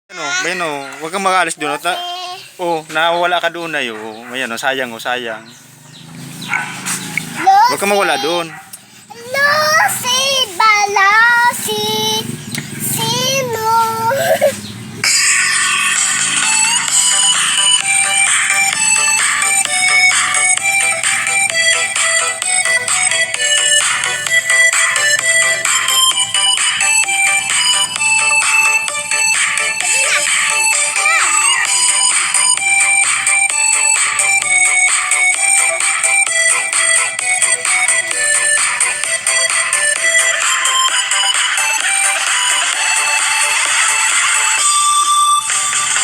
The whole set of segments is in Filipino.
Bayano, huwag kang mag-alis doon. Nawawala ka doon na yun. Ayan, sayang, sayang. Huwag kang mawala doon. Lucy, Balasi, Sino.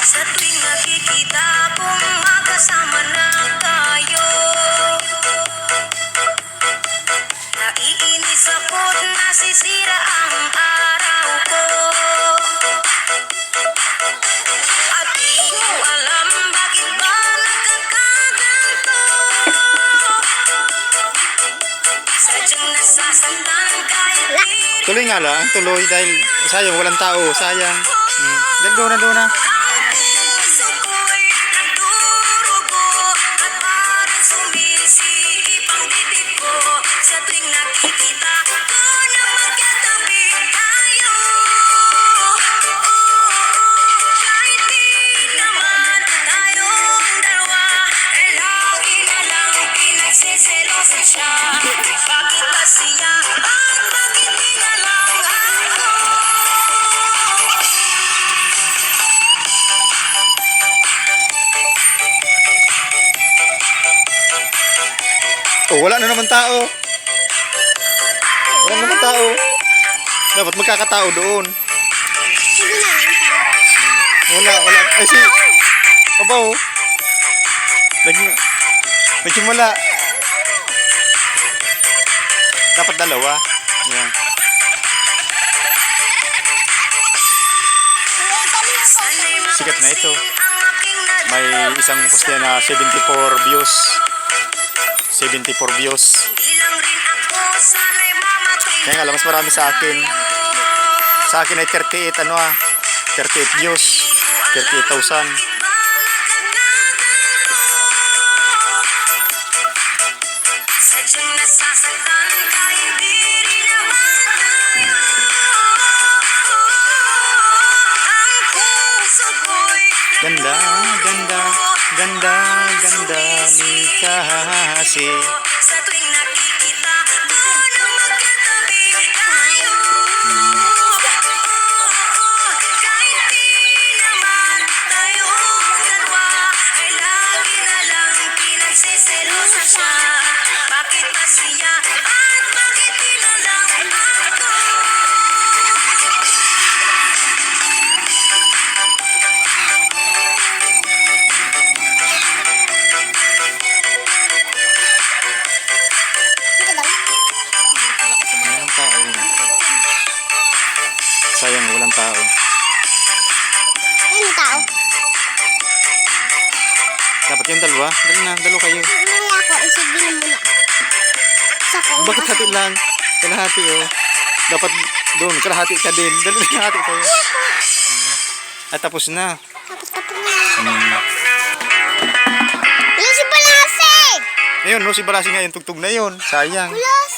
Sa tuwing nakikita kong magkasama na tayo, naiinis ako't nasisira ang araw ko. At di ko alam bakit ba nagkakaganto. Sadyang nasasaktan kahit di Tuloy nga lang, tuloy dahil sayang, walang tao, sayang. Doon na. puso ko'y nagdurugo at parang sumisikip ang bibig ko sa tuwing nakikita ko na magkatabi tayo. Kahit di naman tayong dalawa, eh lagi na lang pinagsiselosan siya. Bakit ba siya at bakit di na lang ako? Wala na naman tao. Wala naman tao. Dapat magkakatao doon. Sige na, ang tao. Wala. Ay, Kabaw. Nagsimula. Dapat dalawa. Yan. Sikat na ito. May isang post na 74 views. 74 views. Kaya nga lang, mas marami sa akin. Sa akin ay 38 views. 38,000. Sadyang nasasaktan kahit di rin naman tayo. Ang puso ko'y Ganda ni kasi. sa tuwing nakikita ko na magkatabi tayo. Kahit di naman tayong dalawa, ay lagi na lang pinagsiselosan siya. Bakit ba siya at bakit di na lang ako? Sige daw. Walang tao. Sayang, walang tao. Ayun, tao. Dapat yung dalawa. Dalawa kayo. Mamaya ako, isibinin mo na. Sa ko. Bakit hati lang? Kalahati Dapat doon, kalahati ka din. Kalahati kayo. At tapos na. Tapos na. Lucy, Balasi! Ayun, si Barasi nga yung tugtog na yun. Sayang. Balasi!